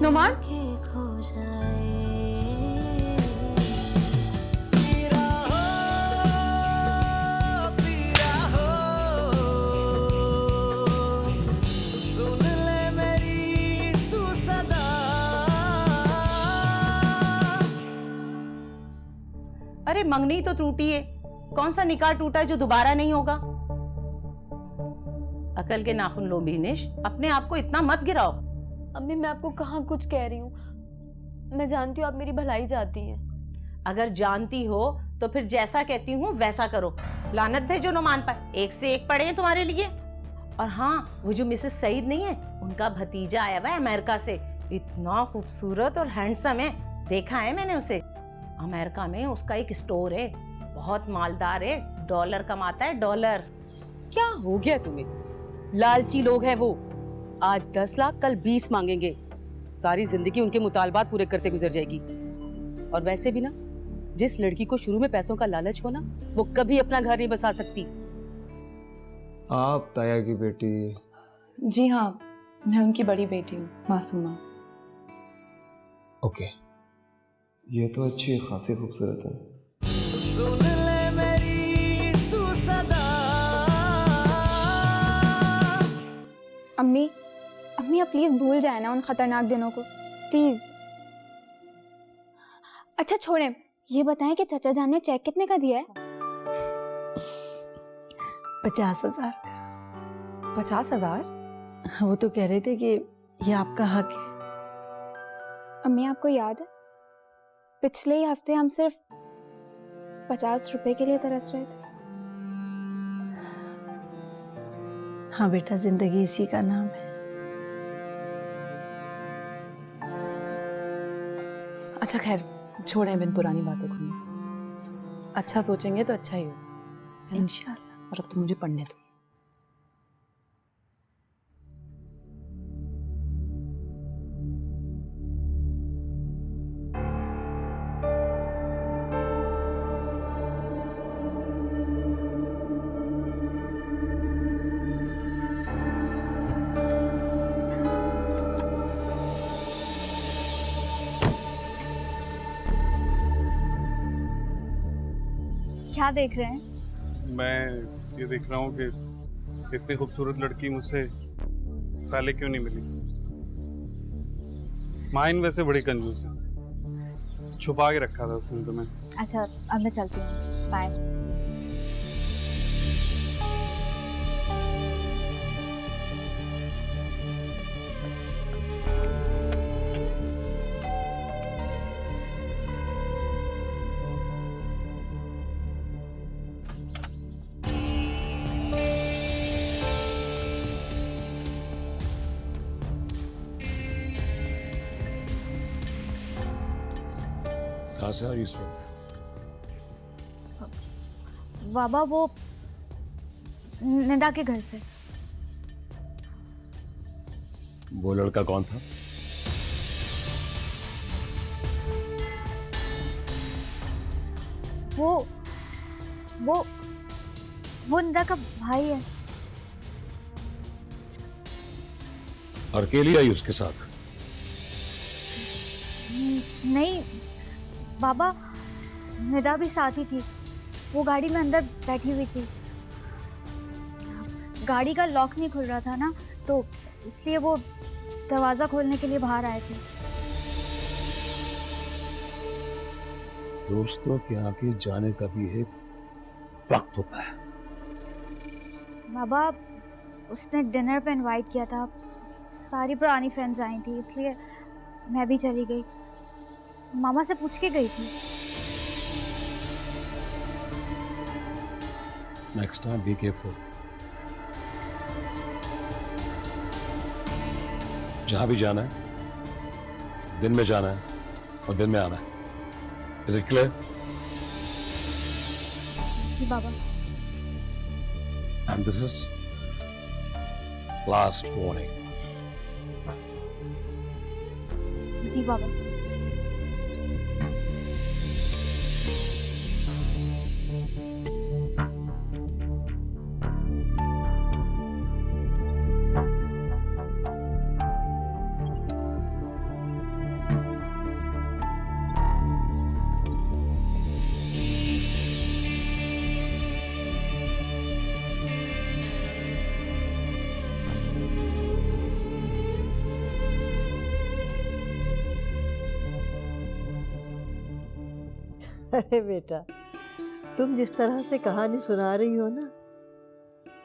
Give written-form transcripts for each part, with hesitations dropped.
नुमान, अरे मंगनी तो टूटी है, कौन सा निकाह टूटा है जो दोबारा नहीं होगा? अकल के नाखून लो बीनिश, अपने आप को इतना मत गिराओ। अम्मी मैं आपको कहाँ कुछ कह रही हूँ, मैं जानती हूँ आप मेरी भलाई चाहती हैं। अगर जानती हो तो फिर जैसा कहती हूँ वैसा करो। लानत भेजो नुमान पर, एक से एक पड़े हैं तुम्हारे लिए। और हाँ, वो जो मिसेस सईद नहीं है, उनका भतीजा आया हुआ है अमेरिका से, इतना खूबसूरत और हैंडसम है, देखा है मैंने उसे। अमेरिका में उसका एक स्टोर है, बहुत मालदार है, डॉलर कमाता है, डॉलर। क्या हो गया तुम्हें? लालची लोग हैं वो, आज 10 लाख कल 20 मांगेंगे, सारी जिंदगी उनके मुतालबात पूरे करते गुजर जाएगी। और वैसे भी ना, जिस लड़की को शुरू में पैसों का लालच हो ना, वो कभी अपना घर नहीं बसा सकती। आप ताया की बेटी? जी हाँ, मैं उनकी बड़ी बेटी हूँ, मासूमा। ओके, ये तो अच्छी खासी खूबसूरत है। सुन ले मेरी तू सदा। अम्मी, अम्मी आप प्लीज भूल जाए ना उन खतरनाक दिनों को, प्लीज। अच्छा छोड़ें, ये बताएं कि चाचा जान ने चेक कितने का दिया है? 50,000। 50,000? वो तो कह रहे थे कि ये आपका हक है। अम्मी आपको याद है, पिछले ही हफ्ते हम सिर्फ 50 रुपए के लिए तरस रहे थे। हाँ बेटा, जिंदगी इसी का नाम है। अच्छा खैर, छोड़ें इन पुरानी बातों को। अच्छा सोचेंगे तो अच्छा ही हो इंशाल्लाह। और अब तो मुझे पढ़ने दो। क्या देख रहे हैं? मैं ये देख रहा हूँ कि इतनी खूबसूरत लड़की मुझसे पहले क्यों नहीं मिली। माइन वैसे बड़ी कंजूस है, छुपा के रखा था उसने तुम्हें। अच्छा अब मैं चलती हूँ, बाय। कहाँ से आ रही इस वक्त? बाबा वो निदा के घर से। वो लड़का कौन था? वो निदा का भाई है। और अकेली आई उसके साथ? नहीं बाबा, निदा भी साथ ही थी, वो गाड़ी में अंदर बैठी हुई थी। गाड़ी का लॉक नहीं खुल रहा था ना, तो इसलिए वो दरवाजा खोलने के लिए बाहर आए थे। दोस्तों के आगे जाने का भी एक वक्त होता है। बाबा उसने डिनर पे इनवाइट किया था, सारी पुरानी फ्रेंड्स आई थी, इसलिए मैं भी चली गई। मामा से पूछ के गई थी। Next time be careful. जहां भी जाना है दिन में जाना है और दिन में आना है। Is it clear? जी बाबा। And this is last warning. जी बाबा। अरे बेटा, तुम जिस तरह से कहानी सुना रही हो ना,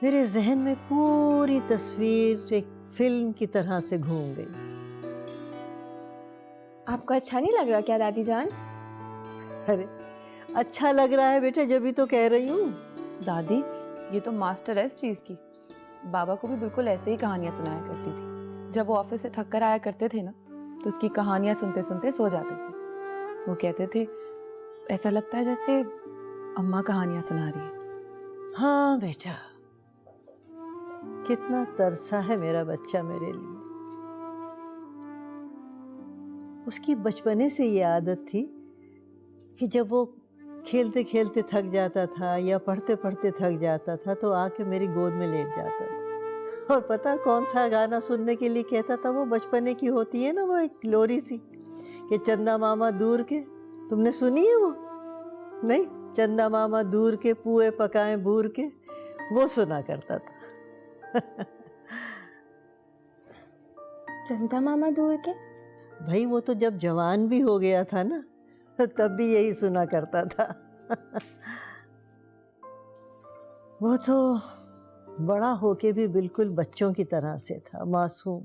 मेरे जहन में पूरी तस्वीर एक फिल्म की तरह से घूम गई। आपको अच्छा नहीं लग रहा क्या दादी जान? अरे अच्छा लग रहा है बेटा, जब भी तो कह रही हूँ। दादी, ये तो मास्टर है इस चीज़ की। बाबा को भी बिल्कुल ऐसे ही कहानियाँ सुनाया करती थी। जब वो ऑफिस से थक कर आया करते थे ना, तो उसकी कहानियाँ सुनते सुनते सो जाते थे। वो कहते थे ऐसा लगता है जैसे अम्मा कहानियाँ सुना रही है। हाँ बेटा, कितना तरसा है मेरा बच्चा मेरे लिए। उसकी बचपने से ये आदत थी कि जब वो खेलते खेलते थक जाता था या पढ़ते पढ़ते थक जाता था तो आके मेरी गोद में लेट जाता था। और पता कौन सा गाना सुनने के लिए कहता था? वो बचपने की होती है ना, वो एक लोरी सी कि चंदा मामा दूर के, तुमने सुनी है वो? नहीं, चंदा मामा दूर के पुए पकाएं बूर के, वो सुना करता था। चंदा मामा दूर के? भाई वो तो जब जवान भी हो गया था ना, तब भी यही सुना करता था। वो तो बड़ा होके भी बिल्कुल बच्चों की तरह से था, मासूम।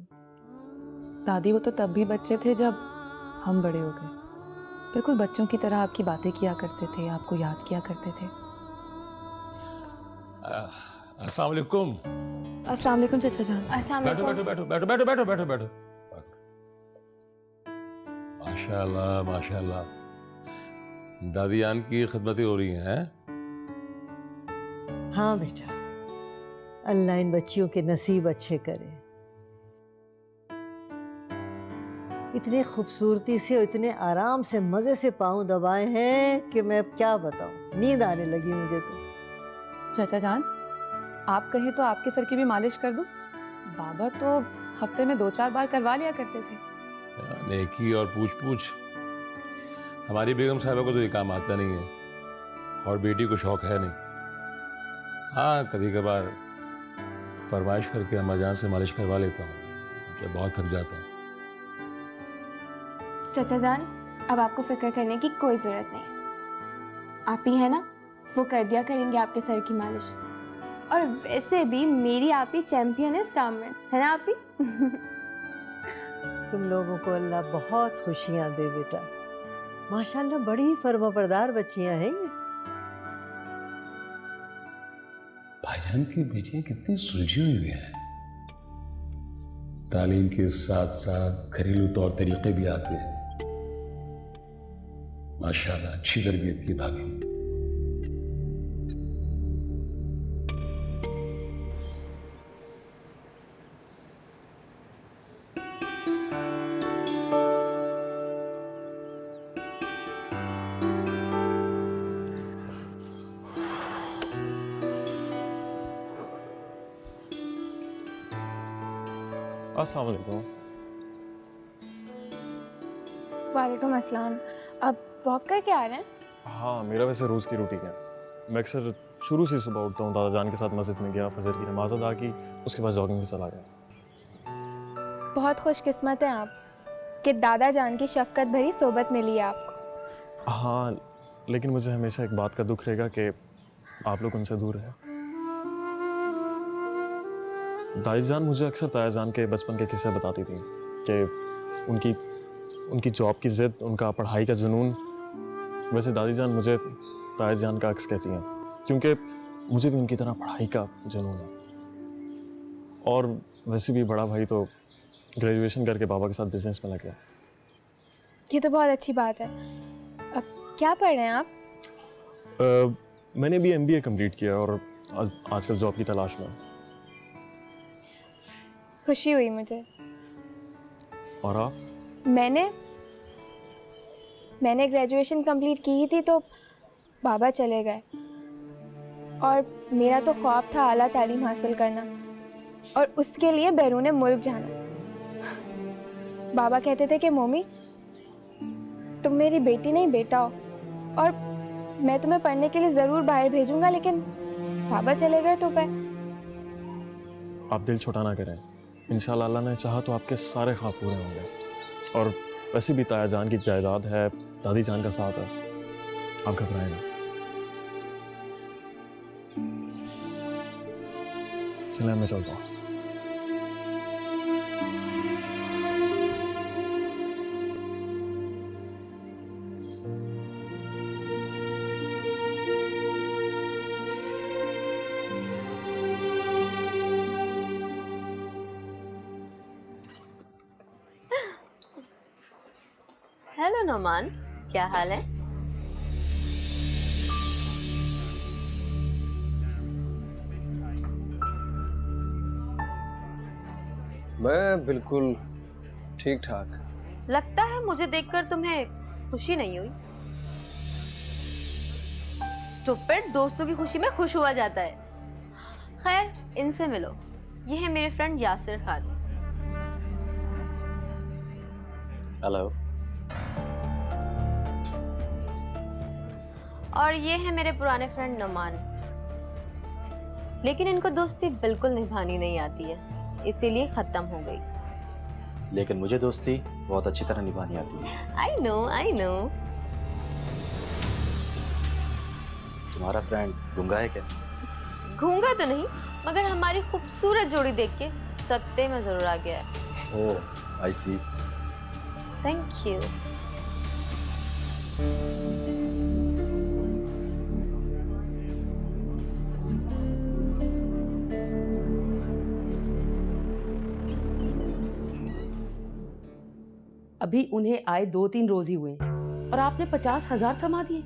दादी, वो तो तब भी बच्चे थे जब हम बड़े हो गए। बिल्कुल बच्चों की तरह आपकी बातें किया करते थे, आपको याद किया करते थे। अस्सलाम वालेकुम। अस्सलाम वालेकुम चाचा जान। अस्सलाम बैठो वालेकुम। बैठो बैठो बैठो बैठो बैठो बैठो बैठो। माशाल्लाह माशाल्लाह, दादी जान की खिदमतें हो रही हैं। हाँ बेटा, अल्लाह इन बच्चियों के नसीब अच्छे करे। इतने खूबसूरती से और इतने आराम से मज़े से पाँव दबाए हैं कि मैं क्या बताऊँ, नींद आने लगी मुझे तो। चाचा जान, आप कहें तो आपके सर की भी मालिश कर दूं? बाबा तो हफ्ते में 2-4 बार करवा लिया करते थे। नेकी और पूछ पूछ, हमारी बेगम साहिबा को तो ये काम आता नहीं है, और बेटी को शौक है नहीं। हाँ, कभी कभार फरमाइश करके अम्मा जान से मालिश करवा लेता हूँ जब बहुत थक जाता हूँ। चाचा जान, अब आपको फिक्र करने की कोई ज़रूरत नहीं। आप ही है ना, वो कर दिया करेंगे आपके सर की मालिश। और वैसे भी मेरी आप ही चैंपियन है इस काम में, है ना आप ही? तुम लोगों को अल्लाह बहुत खुशियाँ दे बेटा। माशाल्लाह बड़ी ही फर्माबरदार बच्चियाँ हैं ये। भाईजान की बेटियां कितनी सुलझी हुई हैं। तालीम के साथ साथ घरेलू तौर तरीके भी आते हैं। माशाल्लाह अच्छी तरबियत की भाभी। अस्सलाम वालेकुम। वालेकुम अस्सलाम। अब वॉक करके आ रहे हैं? हाँ, मेरा वैसे रोज़ की रूटीन है। मैं अक्सर शुरू से सुबह उठता हूँ, दादा जान के साथ मस्जिद में गया, फजर की नमाज अदा की, उसके बाद जॉगिंग पे चला गया। बहुत खुशकिस्मत हैं आप कि दादा जान की शफकत भरी सोबत मिली है आपको। हाँ, लेकिन मुझे हमेशा एक बात का दुख रहेगा कि आप लोग उनसे दूर हैं। दादी जान मुझे अक्सर ताया जान के बचपन के किस्से बताती थी कि उनकी जॉब की ज़िद, उनका पढ़ाई का जुनून। वैसे दादी जान मुझे ताया जान का अक्स कहती हैं, क्योंकि मुझे भी उनकी तरह पढ़ाई का जुनून है। और वैसे भी बड़ा भाई तो ग्रेजुएशन करके बाबा के साथ बिजनेस में लग गया। ये तो बहुत अच्छी बात है। अब क्या पढ़ रहे हैं आप? मैंने भी MBA कंप्लीट किया और आजकल जॉब की तलाश में। खुशी हुई मुझे। और आप? मैंने ग्रेजुएशन कंप्लीट की ही थी तो बाबा चले गए, और मेरा तो ख्वाब था आला तालीम हासिल करना और उसके लिए बैरून मुल्क जाना। बाबा कहते थे कि मोमी, तुम मेरी बेटी नहीं बेटा हो, और मैं तुम्हें पढ़ने के लिए ज़रूर बाहर भेजूंगा, लेकिन बाबा चले गए तो आप दिल छोटा ना करें। इंशाल्लाह अल्लाह ने चाहा तो आपके सारे ख्वाब पूरे होंगे। और वैसे भी ताया जान की जायदाद है, दादी जान का साथ है, आप घबराएं ना। चलिए मैं चलता हूँ। हेलो नोमान, क्या हाल है? मैं बिल्कुल ठीक ठाक। लगता है मुझे देखकर तुम्हें खुशी नहीं हुई। स्टूपिड, दोस्तों की खुशी में खुश हुआ जाता है। खैर, इनसे मिलो। ये है मेरे फ्रेंड यासिर खान। हेलो। और ये है मेरे पुराने फ्रेंड नोमान। लेकिन इनको दोस्ती बिल्कुल निभानी नहीं आती है, इसीलिए खत्म हो गई। लेकिन मुझे दोस्ती बहुत अच्छी तरह निभानी आती है। I know. तुम्हारा फ्रेंड गूंगा है क्या? गूंगा तो नहीं, मगर हमारी खूबसूरत जोड़ी देख के सत्ते में जरूर आ गया है। Oh, I see. Thank you. अभी उन्हें आए 2-3 रोज ही हुए और आपने 50,000 थमा दिए।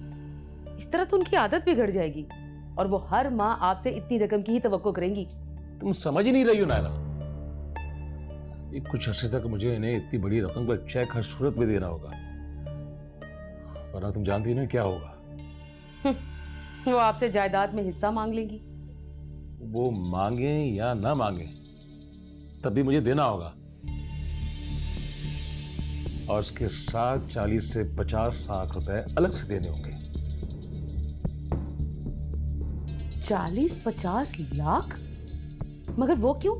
इस तरह तो उनकी आदत बिगड़ जाएगी और वो हर माह आपसे इतनी रकम की ही तवक्को करेंगी। तुम समझ ही नहीं रही हो नायला। ये कुछ अर्से तक मुझे इन्हें इतनी बड़ी रकम का चेक हर सूरत में देना होगा, वरना तुम जानती नहीं क्या होगा। वो आपसे जायदाद में हिस्सा मांग लेंगी। वो मांगे या ना मांगे, तब भी मुझे देना होगा। और उसके साथ 40 से 50 लाख रुपए अलग से देने होंगे। 40-50 लाख? मगर वो क्यों?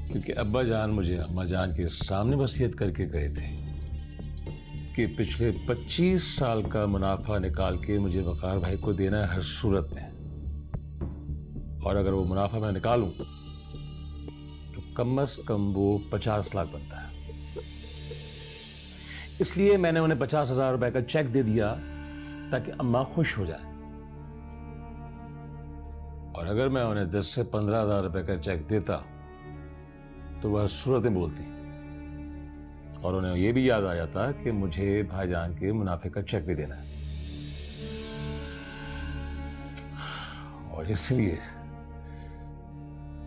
क्योंकि अब्बा जान मुझे अम्मा जान के सामने वसीयत करके गए थे कि पिछले 25 साल का मुनाफा निकाल के मुझे वकार भाई को देना है हर सूरत में। और अगर वो मुनाफा मैं निकालूं तो कम से कम वो 50 लाख बनता है। इसलिए मैंने उन्हें 50,000 रुपए का चेक दे दिया ताकि अम्मा खुश हो जाए। और अगर मैं उन्हें 10 से 15,000 रुपए का चेक देता तो वह सूरतें बोलती और उन्हें यह भी याद आ जाता कि मुझे भाईजान के मुनाफे का चेक भी देना है। और इसलिए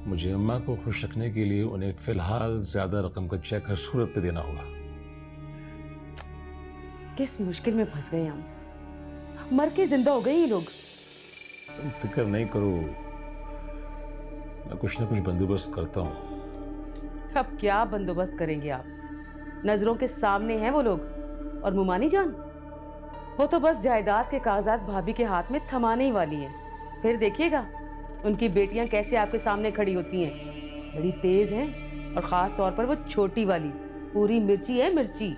मुझे अम्मा को खुश रखने के लिए उन्हें फिलहाल ज्यादा रकम का चेक हर सूरत पे देना होगा। किस मुश्किल में फंस गए हम, मर के जिंदा हो गए ये लोग। तुम फिक्र नहीं करो, मैं कुछ ना कुछ बंदोबस्त करता हूँ। अब क्या बंदोबस्त करेंगे आप? नजरों के सामने हैं वो लोग। और मुमानी जान, वो तो बस जायदाद के कागजात भाभी के हाथ में थमाने ही वाली है। फिर देखिएगा उनकी बेटियां कैसे आपके सामने खड़ी होती हैं। बड़ी तेज हैं और खास तौर पर वो छोटी वाली पूरी मिर्ची है, मिर्ची।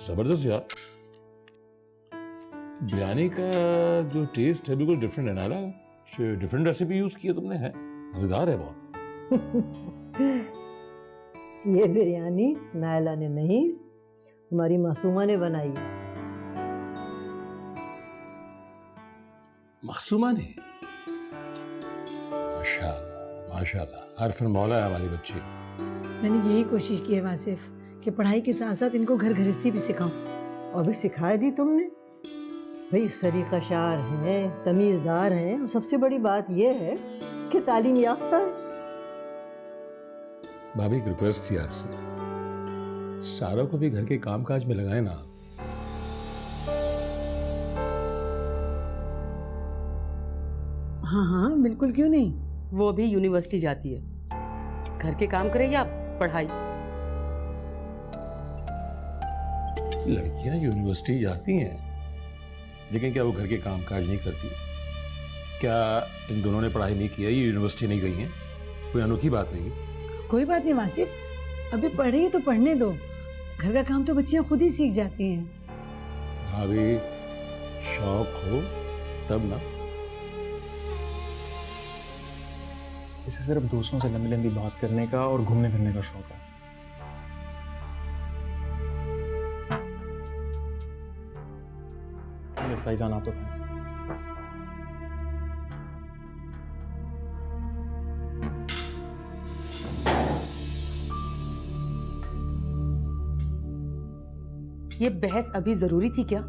जबरदस्त यार, बिरयानी का जो टेस्ट है बिल्कुल डिफरेंट है नाला। डिफरेंट रेसिपी यूज की है तुमने, है मजेदार है बहुत। ये बिरयानी नायला ने नहीं, हमारी मासूमा ने बनाई है। मासूमा ने? माशाल्लाह माशाल्लाह, हर फिर मौला है हमारी बच्ची। मैंने यही कोशिश की है वासिफ कि पढ़ाई के साथ साथ इनको घर गृहस्थी भी सिखाऊं। और भी सिखाए दी तुमने भाई, सरीका शार हैं, तमीज़दार हैं, और सबसे बड़ी बात यह है कि तालीम याफ्ता है। भाभी एक रिक्वेस्ट थी आपसे, सारा को भी घर के कामकाज में लगाए ना। हाँ हाँ बिल्कुल, क्यों नहीं। वो भी यूनिवर्सिटी जाती है। घर के काम करे या पढ़ाई? लड़कियां यूनिवर्सिटी जाती हैं, लेकिन क्या वो घर के काम काज नहीं करती? क्या इन दोनों ने पढ़ाई नहीं किया, ये यूनिवर्सिटी नहीं गई हैं? कोई अनोखी बात नहीं। कोई बात नहीं वासिफ, अभी पढ़ रही है तो पढ़ने दो। घर का काम तो बच्चियां खुद ही सीख जाती हैं। भाभी, शौक हो तब ना। इसे सिर्फ दोस्तों से लंबी लंबी बात करने का और घूमने फिरने का शौक है। ताईजान आप तो खाएं। ये बहस अभी जरूरी थी क्या?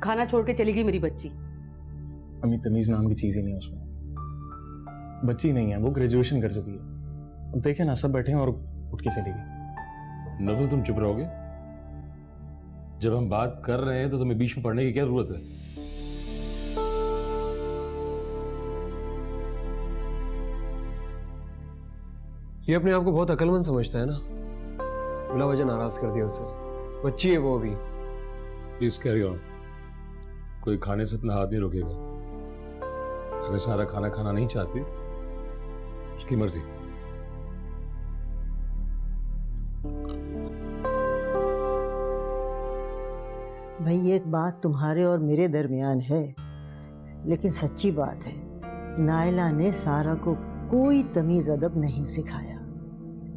खाना छोड़ के चली गई मेरी बच्ची। अम्मी, तमीज नाम की चीज ही नहीं है उसमें। बच्ची नहीं है, वो ग्रेजुएशन कर चुकी है। अब देखे ना, सब बैठे हैं और उठ के चली गई। नवल, तुम चुप रहोगे? जब हम बात कर रहे हैं तो तुम्हें बीच में पढ़ने की क्या जरूरत है? ये अपने आप को बहुत अक्लमंद समझता है ना, बिला वजह नाराज कर दिया उसे। बच्ची है वो अभी। Please carry on. कोई खाने से अपना हाथ नहीं रोकेगा। अगर सारा खाना खाना नहीं चाहती, उसकी मर्जी। भाई, एक बात तुम्हारे और मेरे दरमियान है, लेकिन सच्ची बात है, नायला ने सारा को कोई तमीज अदब नहीं सिखाया।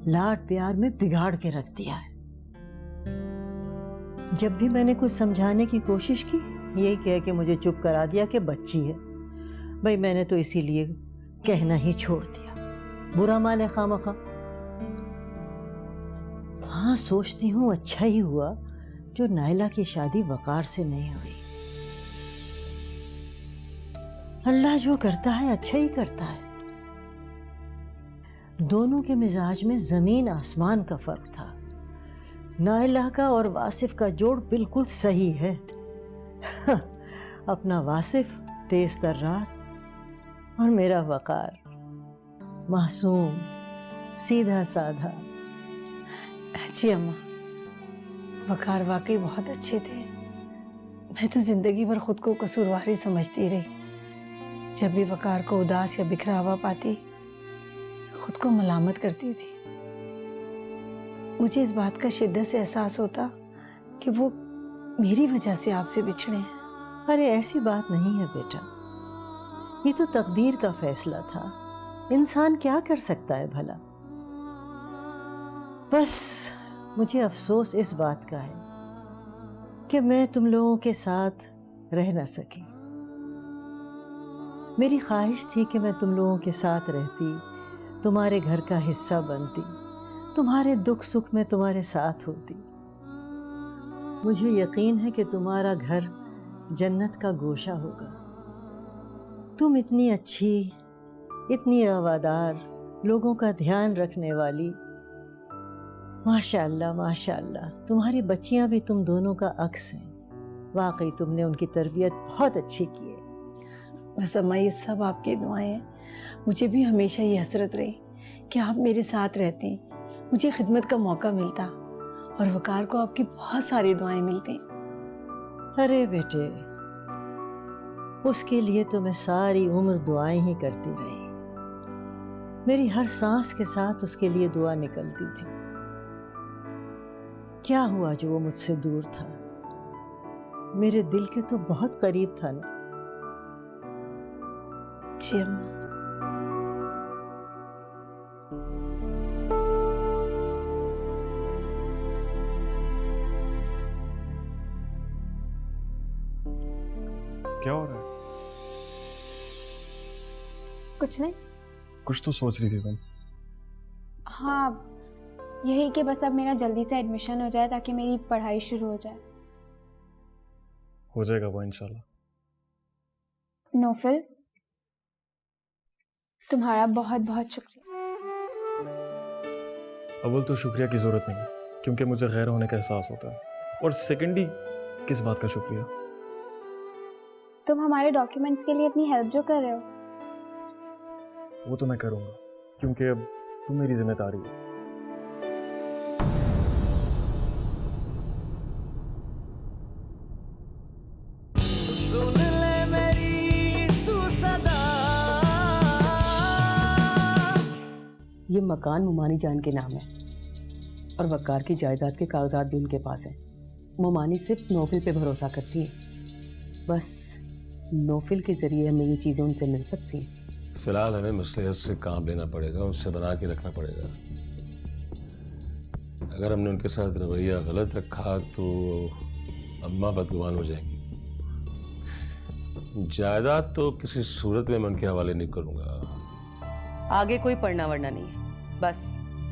लाड प्यार में बिगाड़ के रख दिया है। जब भी मैंने कुछ समझाने की कोशिश की, यही कह के मुझे चुप करा दिया कि बच्ची है। भाई, मैंने तो इसीलिए कहना ही छोड़ दिया। बुरा माने खामखा। हाँ, सोचती हूँ अच्छा ही हुआ जो नायला की शादी वकार से नहीं हुई। अल्लाह जो करता है अच्छा ही करता है। दोनों के मिजाज में जमीन आसमान का फर्क था। नायला का और वासिफ का जोड़ बिल्कुल सही है। अपना वासिफ तेज तर्रार और मेरा वकार मासूम सीधा साधा। जी अम्मा, वकार वाकई बहुत अच्छे थे। मैं तो जिंदगी भर खुद को कसूरवारी समझती रही। जब भी वकार को उदास या बिखरा हुआ पाती, खुद को मलामत करती थी। मुझे इस बात का शिद्दत से एहसास होता कि वो मेरी वजह से आपसे बिछड़े हैं। अरे ऐसी बात नहीं है बेटा, ये तो तकदीर का फैसला था। इंसान क्या कर सकता है भला। बस मुझे अफसोस इस बात का है कि मैं तुम लोगों के साथ रह न सकी। मेरी ख्वाहिश थी कि मैं तुम लोगों के साथ रहती, तुम्हारे घर का हिस्सा बनती, तुम्हारे दुख सुख में तुम्हारे साथ होती। मुझे यकीन है कि तुम्हारा घर जन्नत का गोशा होगा। तुम इतनी अच्छी, इतनी रवादार, लोगों का ध्यान रखने वाली, माशाअल्लाह माशाअल्लाह। तुम्हारी बच्चियां भी तुम दोनों का अक्स हैं। वाकई तुमने उनकी तरबियत बहुत अच्छी की है। बस अम्मा, ये सब आपकी दुआएं हैं। मुझे भी हमेशा ये हसरत रही कि आप मेरे साथ रहती, मुझे खिदमत का मौका मिलता और वकार को आपकी बहुत सारी दुआएं मिलती। अरे बेटे, उसके लिए तो मैं सारी उम्र दुआएं ही करती रही। मेरी हर सांस के साथ उसके लिए दुआ निकलती थी। क्या हुआ जो वो मुझसे दूर था? मेरे दिल के तो बहुत करीब था ना। जी अम्मा। क्या हो रहा है? कुछ नहीं। कुछ तो सोच रही थी तुम। हाँ, यही कि बस अब मेरा जल्दी से एडमिशन हो जाए ताकि मेरी पढ़ाई शुरू हो जाए। हो जाएगा वो इंशाल्लाह। नौफल, तुम्हारा बहुत बहुत शुक्रिया। अव्वल तो शुक्रिया की जरूरत नहीं, क्योंकि मुझे गैर होने का एहसास होता है। और सेकेंडली, किस बात का शुक्रिया? तुम हमारे डॉक्यूमेंट्स के लिए इतनी हेल्प जो कर रहे हो, वो तो मैं करूँगा, क्योंकि अब तुम मेरी जिम्मेदारी है। सुन ले मेरी तू सदा। ये मकान मुमानी जान के नाम है और वकार की जायदाद के कागजात भी उनके पास हैं। मुमानी सिर्फ नौफिल पे भरोसा करती है, बस नौफिल के जरिए हमें ये चीज़ें उनसे मिल सकती हैं। फिलहाल हमें मसलहत से काम लेना पड़ेगा, उनसे बना के रखना पड़ेगा। अगर हमने उनके साथ रवैया गलत रखा तो अम्मा बदगुमान हो जाएंगी। जायदाद तो किसी सूरत में मैं उनके हवाले नहीं करूँगा। आगे कोई पढ़ना वरना नहीं है, बस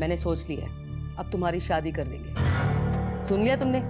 मैंने सोच लिया है, अब तुम्हारी शादी कर देंगे। सुन लिया तुमने?